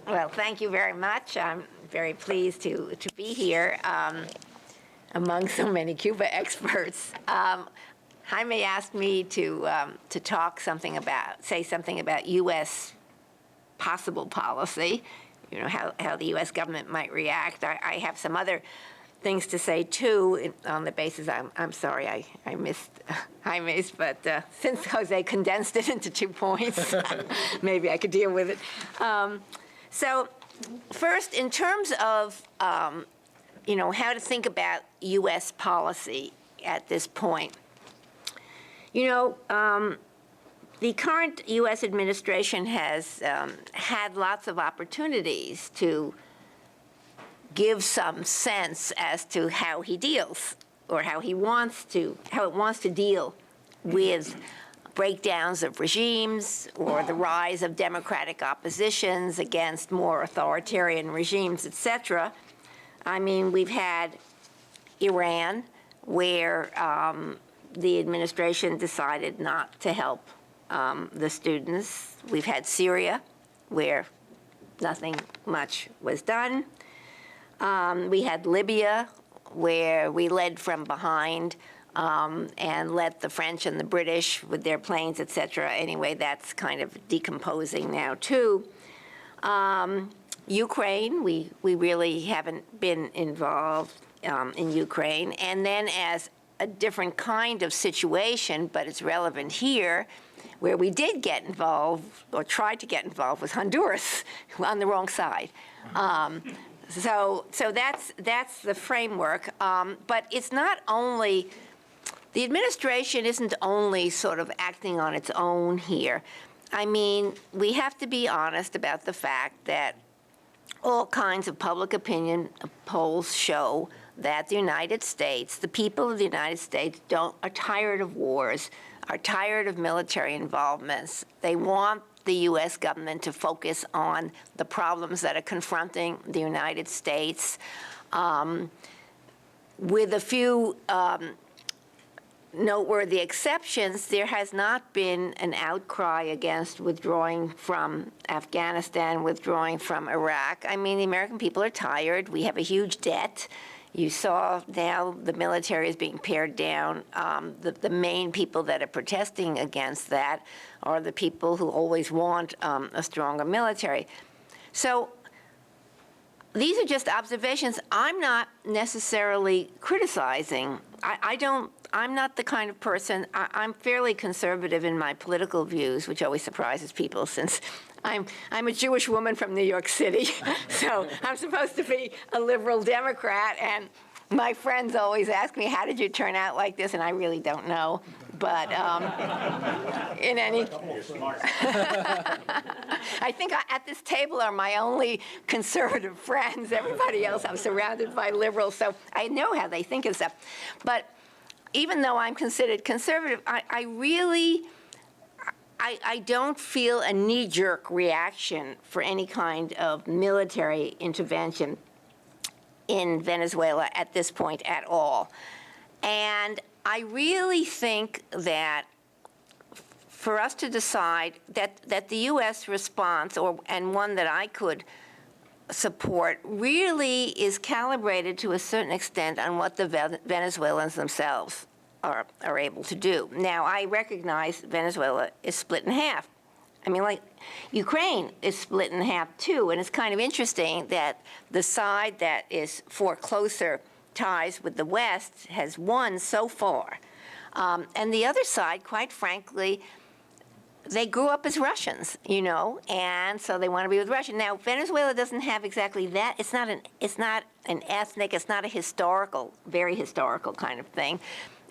Well, thank you very much. I'm very pleased to be here among so many Cuba experts. Jaime asked me to say something about U.S. possible policy, how the U.S. government might react. I have some other things to say, too, on the basis, I'm sorry I missed Jaime's, but since Jose condensed it into 2 points, maybe I could deal with it. So first, in terms of, how to think about U.S. policy at this point, the current U.S. administration has had lots of opportunities to give some sense as to how he deals, or how it wants to deal with breakdowns of regimes or the rise of democratic oppositions against more authoritarian regimes, etc. I mean, we've had Iran, where the administration decided not to help the students. We've had Syria, where nothing much was done. We had Libya, where we led from behind and let the French and the British with their planes, et cetera. Anyway, that's kind of decomposing now, too. Ukraine, we really haven't been involved in Ukraine. And then as a different kind of situation, but it's relevant here, where we did get involved, or tried to get involved, was Honduras, on the wrong side. So that's the framework. But it's not only, the administration isn't only sort of acting on its own here. I mean, we have to be honest about the fact that all kinds of public opinion polls show that the United States, the people of the United States, are tired of wars, are tired of military involvements. They want the U.S. government to focus on the problems that are confronting the United States. With a few noteworthy exceptions, there has not been an outcry against withdrawing from Afghanistan, withdrawing from Iraq. I mean, the American people are tired. We have a huge debt. You saw now the military is being pared down. The main people that are protesting against that are the people who always want a stronger military. So these are just observations. I'm not necessarily criticizing. I'm not the kind of person, I'm fairly conservative in my political views, which always surprises people since I'm a Jewish woman from New York City, so I'm supposed to be a liberal Democrat, and my friends always ask me, how did you turn out like this? And I really don't know, but in any... I think at this table are my only conservative friends. Everybody else, I'm surrounded by liberals, so I know how they think of stuff. But even though I'm considered conservative, I don't feel a knee-jerk reaction for any kind of military intervention in Venezuela at this point at all. And I really think that for us to decide that the U.S. response, and one that I could support, really is calibrated to a certain extent on what the Venezuelans themselves are able to do. Now, I recognize Venezuela is split in half. I mean, like, Ukraine is split in half, too, and it's kind of interesting that the side that is for closer ties with the West has won so far. And the other side, quite frankly, they grew up as Russians, and so they want to be with Russia. Now, Venezuela doesn't have exactly that. It's not an ethnic, it's not a historical, very historical kind of thing.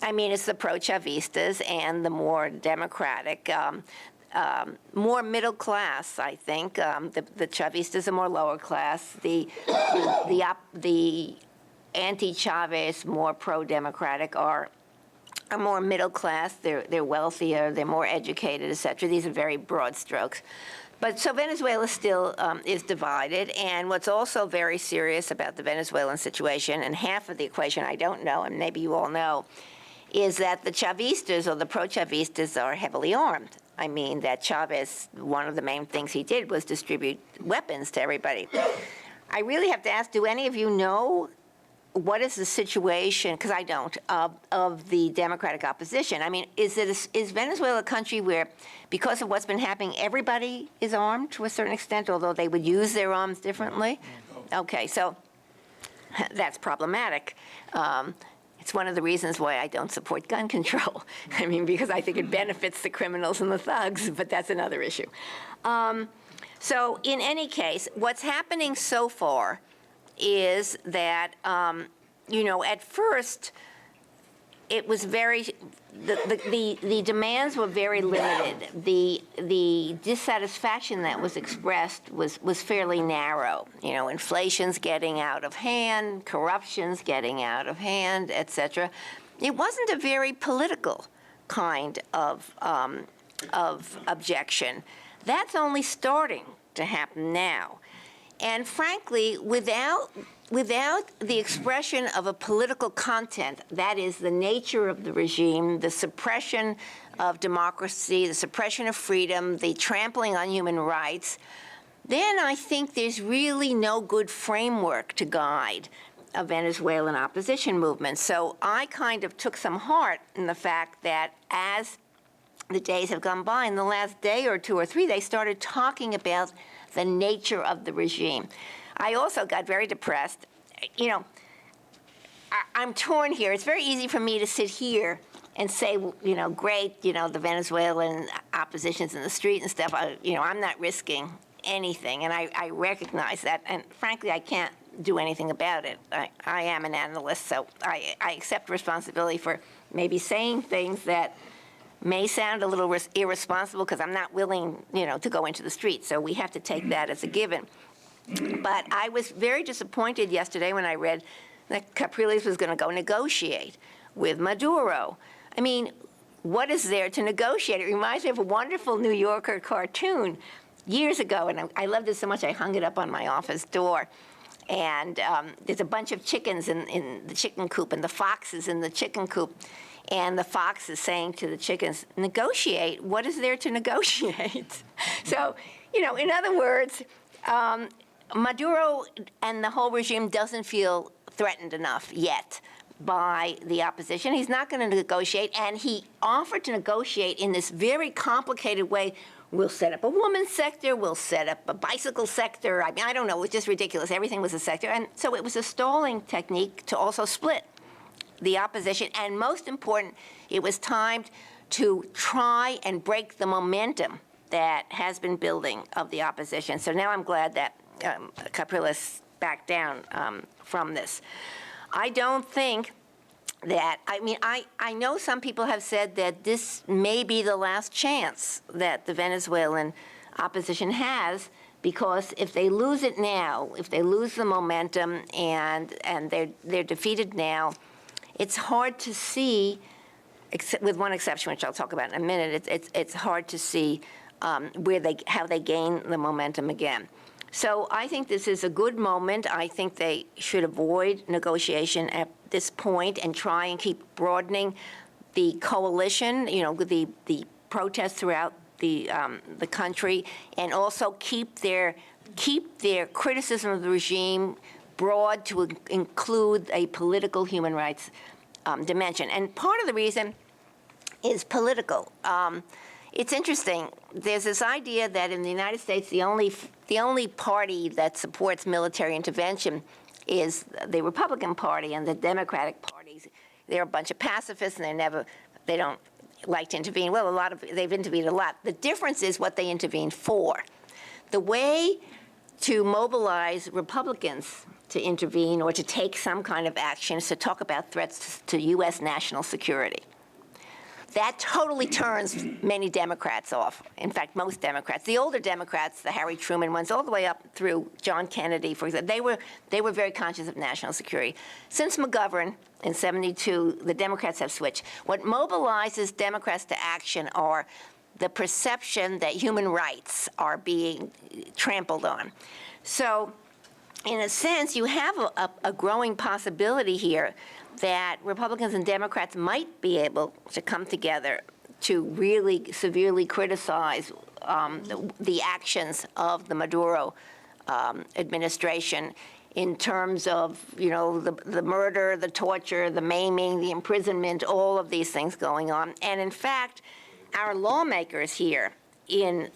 I mean, it's the pro-Chavistas and the more democratic, more middle class, I think. The Chavistas are more lower class. The anti-Chavez, more pro-democratic are more middle class. They're wealthier. They're more educated, et cetera. These are very broad strokes. But so Venezuela still is divided. And what's also very serious about the Venezuelan situation, and half of the equation I don't know, and maybe you all know, is that the Chavistas or the pro-Chavistas are heavily armed. I mean, that Chavez, one of the main things he did was distribute weapons to everybody. I really have to ask, do any of you know what is the situation, because I don't, of the Democratic opposition? I mean, is Venezuela a country where, because of what's been happening, everybody is armed to a certain extent, although they would use their arms differently? Okay, so that's problematic. It's one of the reasons why I don't support gun control. I mean, because I think it benefits the criminals and the thugs, but that's another issue. So in any case, what's happening so far is that, at first, it was the demands were very limited. The dissatisfaction that was expressed was fairly narrow. Inflation's getting out of hand, corruption's getting out of hand, et cetera. It wasn't a very political kind of objection. That's only starting to happen now. And frankly, without the expression of a political content, that is the nature of the regime, the suppression of democracy, the suppression of freedom, the trampling on human rights, then I think there's really no good framework to guide a Venezuelan opposition movement. So I kind of took some heart in the fact that as the days have gone by, in the last day or two or three, they started talking about the nature of the regime. I also got very depressed. I'm torn here. It's very easy for me to sit here and say, great, the Venezuelan opposition's in the street and stuff. I'm not risking anything, and I recognize that. And frankly, I can't do anything about it. I am an analyst, so I accept responsibility for maybe saying things that may sound a little irresponsible because I'm not willing, to go into the street. So we have to take that as a given. But I was very disappointed yesterday when I read that Capriles was going to go negotiate with Maduro. I mean, what is there to negotiate? It reminds me of a wonderful New Yorker cartoon years ago, and I loved it so much I hung it up on my office door. And there's a bunch of chickens in the chicken coop, and the foxes in the chicken coop. And the fox is saying to the chickens, negotiate? What is there to negotiate? So, in other words, Maduro and the whole regime doesn't feel threatened enough yet by the opposition. He's not going to negotiate, and he offered to negotiate in this very complicated way. We'll set up a women's sector, we'll set up a bicycle sector. I mean, I don't know, it was just ridiculous. Everything was a sector. And so it was a stalling technique to also split the opposition, and most important, it was timed to try and break the momentum that has been building of the opposition. So now I'm glad that Capriles backed down from this. I don't think that, I know some people have said that this may be the last chance that the Venezuelan opposition has, because if they lose it now, if they lose the momentum and they're defeated now, it's hard to see, with one exception, which I'll talk about in a minute, it's hard to see how they gain the momentum again. So I think this is a good moment. I think they should avoid negotiation at this point and try and keep broadening the coalition, the protests throughout the country, and also keep their criticism of the regime broad to include a political human rights dimension. And part of the reason is political. It's interesting. There's this idea that in the United States, the only party that supports military intervention is the Republican Party, and the Democratic parties, they're a bunch of pacifists, and they don't like to intervene. Well, they've intervened a lot. The difference is what they intervene for. The way to mobilize Republicans to intervene or to take some kind of action is to talk about threats to U.S. national security. That totally turns many Democrats off. In fact, most Democrats. The older Democrats, the Harry Truman ones, all the way up through John Kennedy, for example, they were very conscious of national security. Since McGovern in '72, the Democrats have switched. What mobilizes Democrats to action are the perception that human rights are being trampled on. So, in a sense, you have a growing possibility here that Republicans and Democrats might be able to come together to really severely criticize the actions of the Maduro administration in terms of, the murder, the torture, the maiming, the imprisonment, all of these things going on. And in fact, our lawmakers here in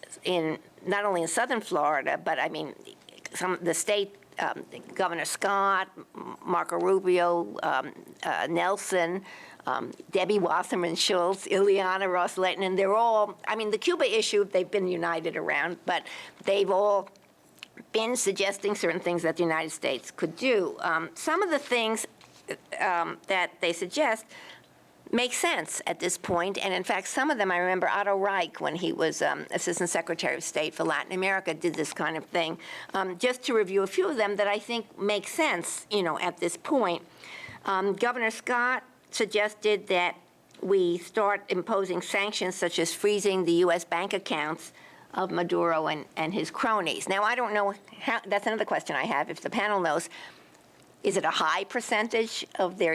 not only in southern Florida, but I mean, the state, Governor Scott, Marco Rubio, Nelson, Debbie Wasserman Schultz, Ileana Ros-Lehtinen, they're all, I mean, the Cuba issue, they've been united around, but they've all been suggesting certain things that the United States could do. Some of the things that they suggest make sense at this point, and in fact, some of them, I remember Otto Reich, when he was Assistant Secretary of State for Latin America, did this kind of thing. Just to review a few of them that I think make sense, at this point. Governor Scott suggested that we start imposing sanctions such as freezing the U.S. bank accounts of Maduro and his cronies. Now, I don't know how, that's another question I have, if the panel knows, is it a high percentage of their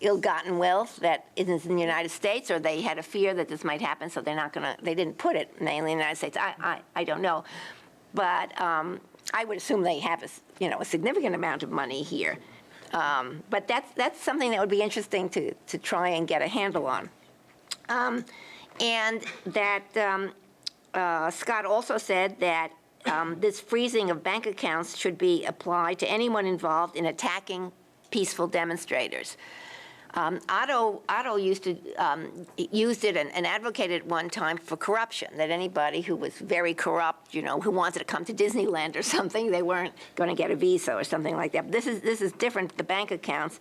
ill-gotten wealth that isn't in the United States, or they had a fear that this might happen, so they're not gonna, they didn't put it mainly in the United States? I don't know. But I would assume they have a significant amount of money here. But that's something that would be interesting to try and get a handle on. And that Scott also said that this freezing of bank accounts should be applied to anyone involved in attacking peaceful demonstrators. Otto used it and advocated one time for corruption, that anybody who was very corrupt, who wanted to come to Disneyland or something, they weren't going to get a visa or something like that. This is different, the bank accounts.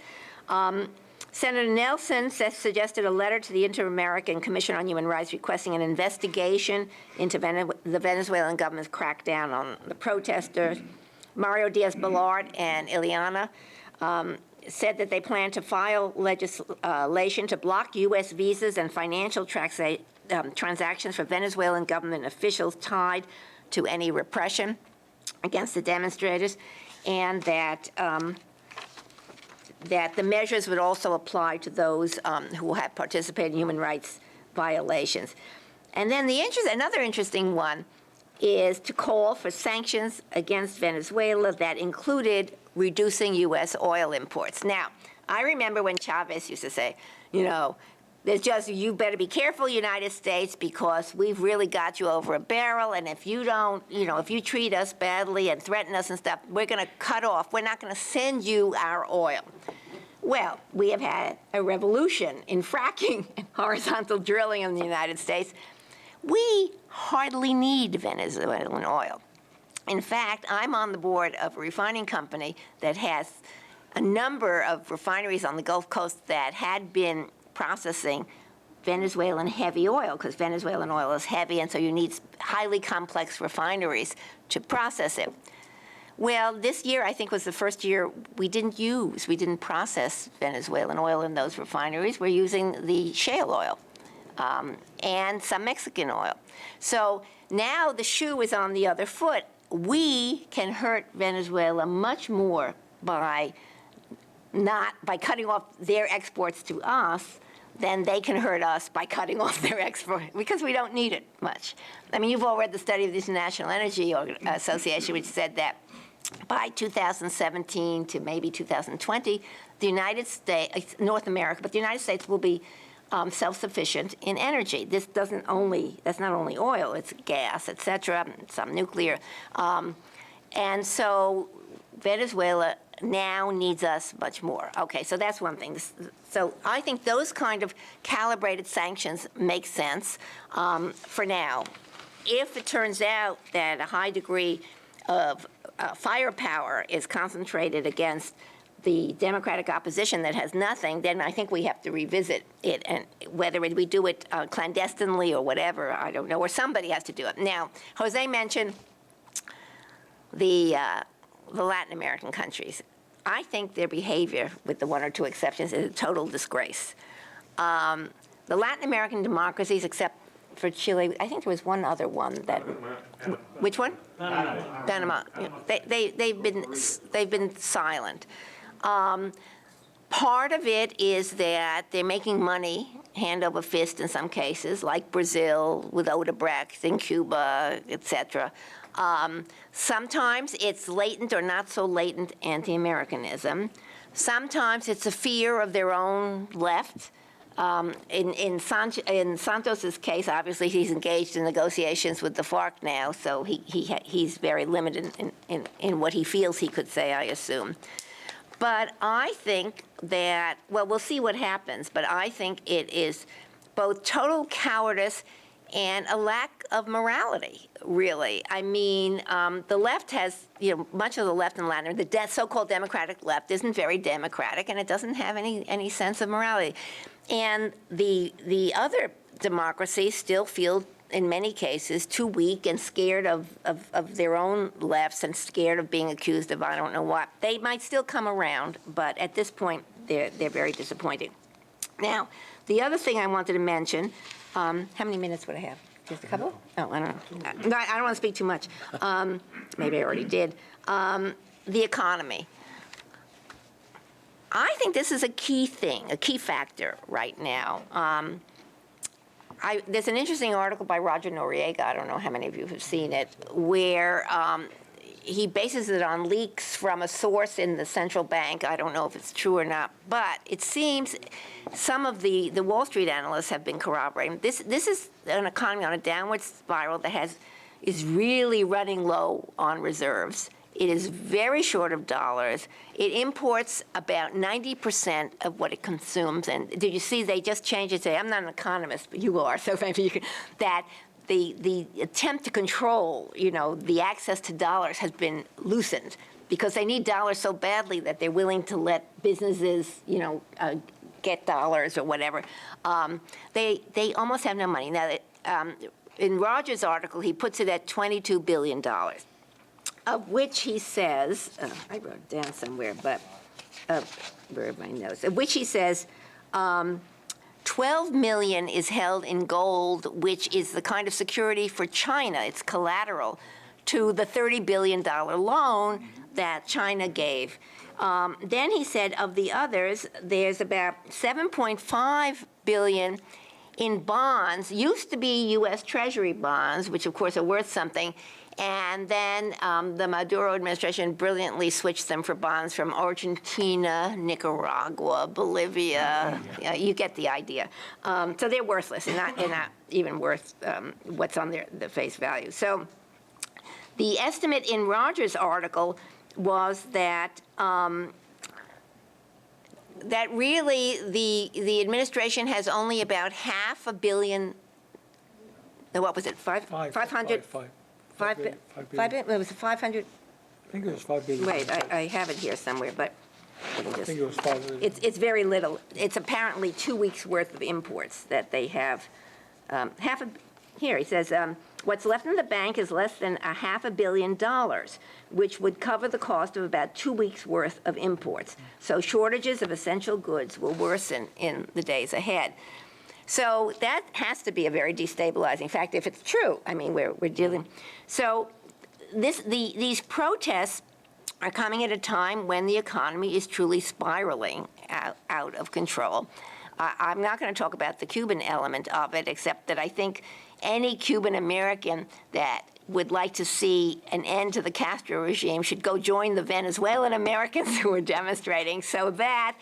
Senator Nelson suggested a letter to the Inter-American Commission on Human Rights requesting an investigation into the Venezuelan government's crackdown on the protesters. Mario Diaz-Balart and Ileana said that they plan to file legislation to block U.S. visas and financial transactions for Venezuelan government officials tied to any repression against the demonstrators, and that that the measures would also apply to those who have participated in human rights violations. And then another interesting one is to call for sanctions against Venezuela that included reducing U.S. oil imports. Now, I remember when Chavez used to say, there's just, you better be careful, United States, because we've really got you over a barrel, and if you don't, if you treat us badly and threaten us and stuff, we're going to cut off. We're not going to send you our oil. Well, we have had a revolution in fracking and horizontal drilling in the United States. We hardly need Venezuelan oil. In fact, I'm on the board of a refining company that has a number of refineries on the Gulf Coast that had been processing Venezuelan heavy oil, because Venezuelan oil is heavy, and so you need highly complex refineries to process it. Well, this year, I think, was the first year we didn't process Venezuelan oil in those refineries. We're using the shale oil and some Mexican oil. So now the shoe is on the other foot. We can hurt Venezuela much more by cutting off their exports to us than they can hurt us by cutting off their export, because we don't need it much. I mean, you've all read the study of the International Energy Association, which said that by 2017 to maybe 2020, the United States, North America, but the United States will be self-sufficient in energy. That's not only oil, it's gas, et cetera, some nuclear. And so Venezuela now needs us much more. Okay, so that's one thing. So I think those kind of calibrated sanctions make sense for now. If it turns out that a high degree of firepower is concentrated against the Democratic opposition that has nothing, then I think we have to revisit it, and whether we do it clandestinely or whatever, I don't know, or somebody has to do it. Now, Jose mentioned the Latin American countries. I think their behavior, with the one or two exceptions, is a total disgrace. The Latin American democracies, except for Chile, I think there was one other one that. Which one? Panama. They've been silent. Part of it is that they're making money hand over fist in some cases, like Brazil with Odebrecht in Cuba, etc. Sometimes it's latent or not so latent anti-Americanism. Sometimes it's a fear of their own left. In Santos's case, obviously he's engaged in negotiations with the FARC now, so he's very limited in what he feels he could say, I assume. But I think that, well, we'll see what happens, but I think it is both total cowardice and a lack of morality, really. I mean, the left has, much of the left in Latin, the so-called democratic left isn't very democratic, and it doesn't have any sense of morality. And the other democracies still feel, in many cases, too weak and scared of their own lefts and scared of being accused of I don't know what. They might still come around, but at this point, they're very disappointing. Now, the other thing I wanted to mention, how many minutes would I have? Just a couple? Oh, I don't know. No, I don't want to speak too much. Maybe I already did. The economy. I think this is a key thing, a key factor right now. There's an interesting article by Roger Noriega, I don't know how many of you have seen it, where he bases it on leaks from a source in the central bank. I don't know if it's true or not, but it seems some of the Wall Street analysts have been corroborating. This is an economy on a downward spiral that is really running low on reserves. It is very short of dollars. It imports about 90% of what it consumes. And did you see they just changed it? I'm not an economist, but you are, so maybe you can. That the attempt to control, the access to dollars has been loosened because they need dollars so badly that they're willing to let businesses, get dollars or whatever. They almost have no money now. In Roger's article, he puts it at $22 billion. Of which he says, I wrote it down somewhere, but where are my notes? Of which he says, 12 million is held in gold, which is the kind of security for China. It's collateral to the $30 billion loan that China gave. Then he said of the others, there's about 7.5 billion in bonds, used to be U.S. Treasury bonds, which of course are worth something. And then the Maduro administration brilliantly switched them for bonds from Argentina, Nicaragua, Bolivia. You get the idea. So they're worthless and not even worth what's on the face value. So the estimate in Roger's article was that that really the administration has only about $500 million. What was it? 500. 5 billion? Was it 500? I think it was 5 billion. Wait, I have it here somewhere, but I think it was 5 billion. It's very little. It's apparently 2 weeks' worth of imports that they have. Here, he says, what's left in the bank is less than $500 million, which would cover the cost of about 2 weeks' worth of imports. So shortages of essential goods will worsen in the days ahead. So that has to be a very destabilizing fact if it's true. I mean, we're dealing. So these protests are coming at a time when the economy is truly spiraling out of control. I'm not going to talk about the Cuban element of it, except that I think any Cuban American that would like to see an end to the Castro regime should go join the Venezuelan Americans who are demonstrating so that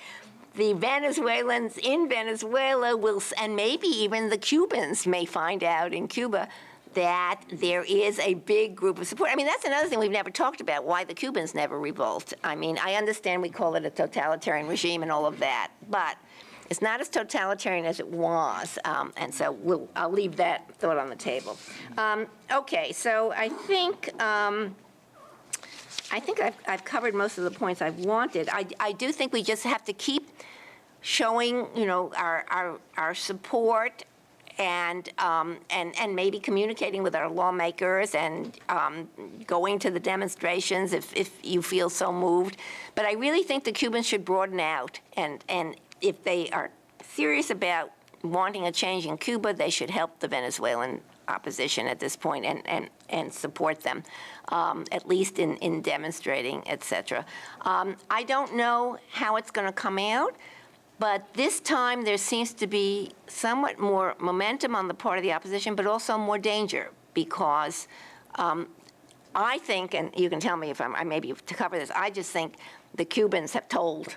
the Venezuelans in Venezuela will, and maybe even the Cubans may find out in Cuba that there is a big group of support. I mean, that's another thing we've never talked about, why the Cubans never revolt. I mean, I understand we call it a totalitarian regime and all of that, but it's not as totalitarian as it was, and so I'll leave that thought on the table. Okay, so I think I've covered most of the points I've wanted. I do think we just have to keep showing, our support and maybe communicating with our lawmakers and going to the demonstrations if you feel so moved. But I really think the Cubans should broaden out, and if they are serious about wanting a change in Cuba, they should help the Venezuelan opposition at this point and support them, at least in demonstrating, et cetera. I don't know how it's going to come out. But this time, there seems to be somewhat more momentum on the part of the opposition, but also more danger, because I think, and you can tell me if I maybe to cover this, I just think the Cubans have told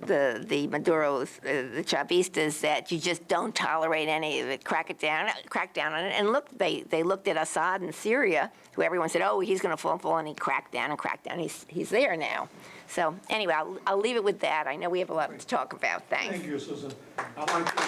the Maduros, the Chavistas, that you just don't tolerate any of it, crack down on it. And look, they looked at Assad in Syria, who everyone said, oh, he's going to fall, and he cracked down. He's there now. So anyway, I'll leave it with that. I know we have a lot to talk about. Thanks. Thank you, Susan. I'd like to